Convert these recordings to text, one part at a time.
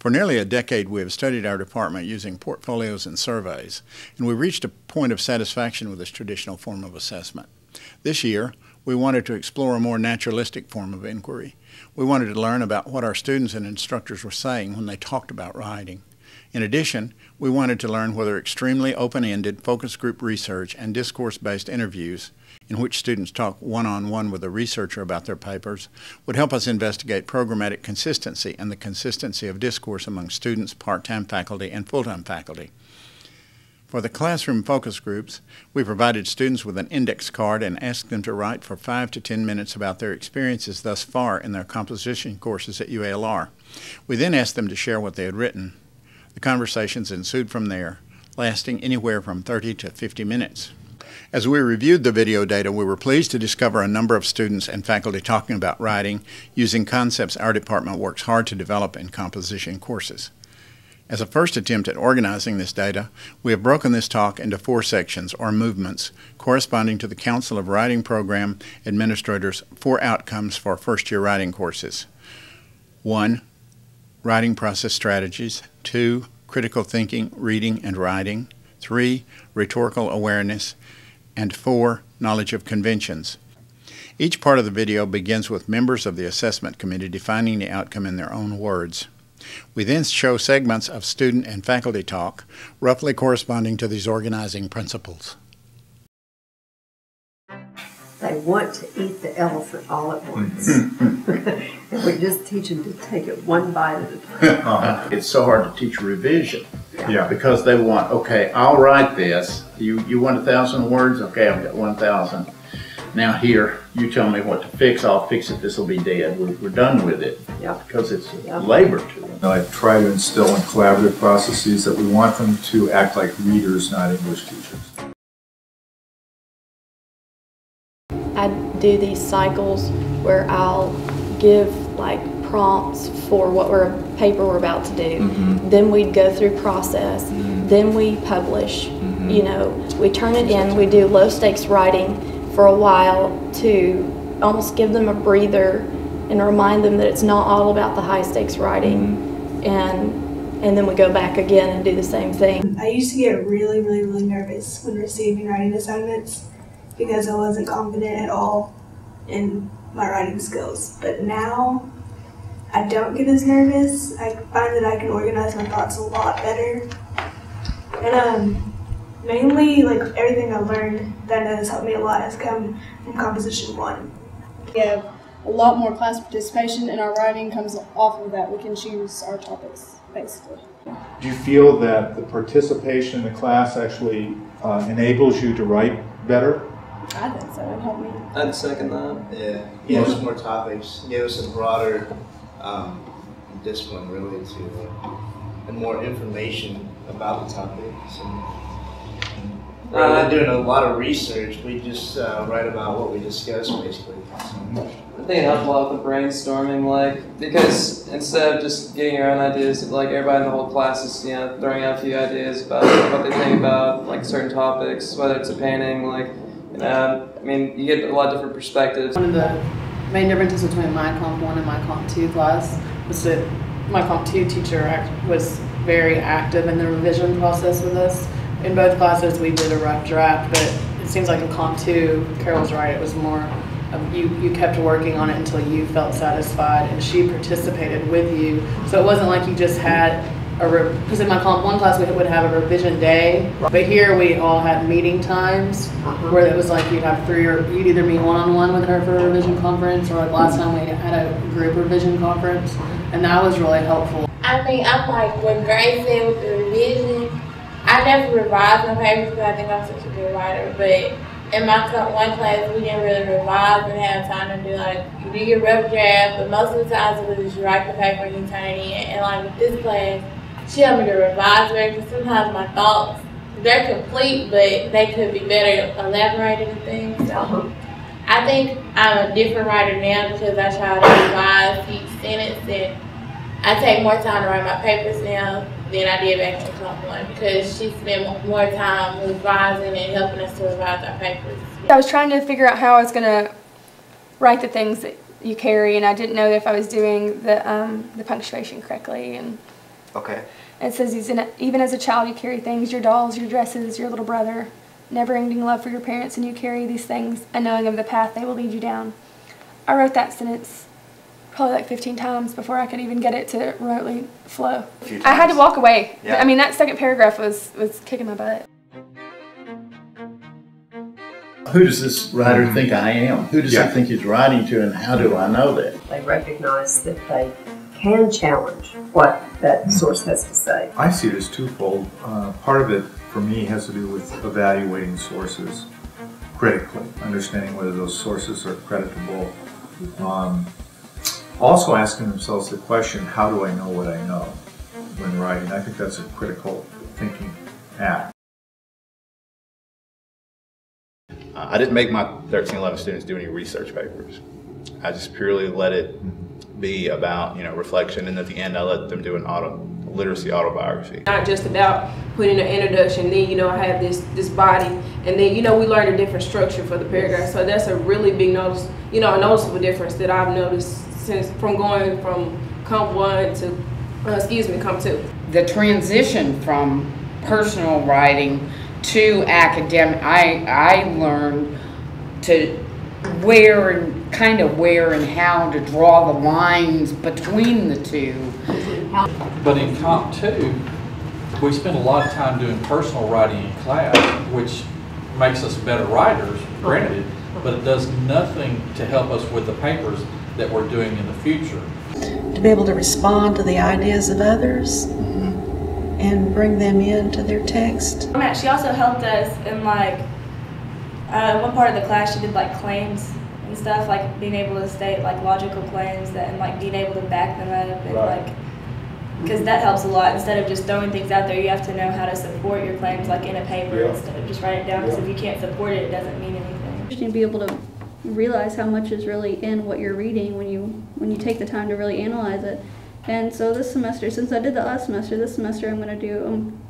For nearly a decade, we have studied our department using portfolios and surveys, and we reached a point of satisfaction with this traditional form of assessment. This year, we wanted to explore a more naturalistic form of inquiry. We wanted to learn about what our students and instructors were saying when they talked about writing. In addition, we wanted to learn whether extremely open-ended focus group research and discourse-based interviews in which students talk one-on-one with a researcher about their papers would help us investigate programmatic consistency and the consistency of discourse among students, part-time faculty, and full-time faculty. For the classroom focus groups, we provided students with an index card and asked them to write for 5 to 10 minutes about their experiences thus far in their composition courses at UALR. We then asked them to share what they had written. The conversations ensued from there, lasting anywhere from 30 to 50 minutes. As we reviewed the video data, we were pleased to discover a number of students and faculty talking about writing using concepts our department works hard to develop in composition courses. As a first attempt at organizing this data, we have broken this talk into 4 sections or movements corresponding to the Council of Writing Program Administrators' 4 outcomes for first-year writing courses. 1. Writing process strategies. 2. Critical thinking, reading, and writing. 3. Rhetorical awareness. And 4. Knowledge of conventions. Each part of the video begins with members of the assessment committee defining the outcome in their own words. We then show segments of student and faculty talk, roughly corresponding to these organizing principles. They want to eat the elephant all at once. And we just teach them to take it one bite at a time. It's so hard to teach revision. Yeah. Because they want, okay, I'll write this. You want 1,000 words? Okay, I've got 1,000. Now here, you tell me what to fix. I'll fix it. This will be dead. We're done with it. Yeah. Because it's labor to them. I try to instill in collaborative processes that we want them to act like readers, not English teachers. I do these cycles where I'll give like prompts for what paper we're about to do. Then we'd go through process. Then we publish. You know, we turn it in. We do low stakes writing for a while to almost give them a breather and remind them that it's not all about the high stakes writing. And then we go back again and do the same thing. I used to get really nervous when receiving writing assignments because I wasn't confident at all in my writing skills. But now I don't get as nervous. I find that I can organize my thoughts a lot better. And mainly, like, everything I've learned that has helped me a lot has come from Composition 1. We have a lot more class participation, and our writing comes off of that. We can choose our topics, basically. Do you feel that the participation in the class actually enables you to write better? I think so. It helped me. I'd second that. Yeah, give us more topics, give us a broader discipline, really, and more information about the topics. Rather than doing a lot of research, we just write about what we discuss, basically. I think it helped a lot with the brainstorming, because instead of just getting your own ideas, everybody in the whole class is, throwing out a few ideas about what they think about, certain topics, whether it's a painting, you get a lot of different perspectives. One of the main differences between my Comp 1 and my Comp 2 class was that my Comp 2 teacher was very active in the revision process with us. In both classes we did a rough draft, but it seems like in Comp 2, Carol's right, it was more of you kept working on it until you felt satisfied, and she participated with you. So it wasn't like you just had because in my Comp 1 class we would have a revision day, but here we all had meeting times where it was like you'd either meet one-on-one with her for a revision conference, or last time we had a group revision conference, and that was really helpful. I mean, I'm like what Grace said with the revision. I never revised my papers because I think I'm such a good writer, but in my Comp 1 class we didn't really revise and have time to do you do your rough draft, but most of the times it was just you write the paper and you turn it in. And with this class, she helped me to revise better because sometimes my thoughts, they're complete, but they could be better elaborated and things. So I think I'm a different writer now because I try to revise each sentence, and I take more time to write my papers now than I did back in Comp 1 because she spent more time revising and helping us to revise our papers. I was trying to figure out how I was going to write the things that you carry, and I didn't know if I was doing the punctuation correctly, and Okay. It says, even as a child you carry things, your dolls, your dresses, your little brother, never-ending love for your parents, and you carry these things, unknowing of the path they will lead you down. I wrote that sentence probably like 15 times before I could even get it to remotely flow. I had to walk away. Yeah. I mean, that second paragraph was kicking my butt. Who does this writer think I am? Who does he think he's writing to, and how do I know that? They recognize that they can challenge what that source has to say. I see it as twofold. Part of it, for me, has to do with evaluating sources critically, understanding whether those sources are creditable. Also asking themselves the question, how do I know what I know when writing? I think that's a critical thinking act. I didn't make my 13, 11 students do any research papers. I just purely let it be about, reflection, and at the end I let them do an literacy autobiography. Not just about putting an introduction, then I have this body, and then we learn a different structure for the paragraph. So that's a really big a noticeable difference that I've noticed since going from Comp 1 to Comp 2. The transition from personal writing to academic, I learned to where and how to draw the lines between the two. But in Comp 2, we spend a lot of time doing personal writing in class, which makes us better writers, granted, but it does nothing to help us with the papers that we're doing in the future. To be able to respond to the ideas of others and bring them into their text. She also helped us in one part of the class. She did claims and stuff, being able to state logical claims and being able to back them up, and because that helps a lot. Instead of just throwing things out there, you have to know how to support your claims in a paper instead of just write it down, because if you can't support it, it doesn't mean anything. You should be able to realize how much is really in what you're reading when you take the time to really analyze it. And so this semester, since I did that last semester, this semester I'm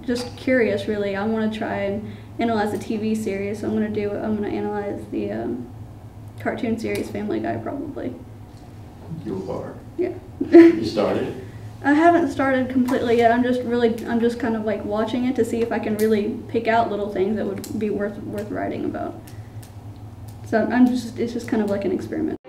just curious really. I want to try and analyze the TV series. So I'm going to analyze the cartoon series Family Guy probably. You are? Yeah. You started? I haven't started completely yet. I'm just kind of watching it to see if I can really pick out little things that would be worth writing about. So it's just kind of like an experiment.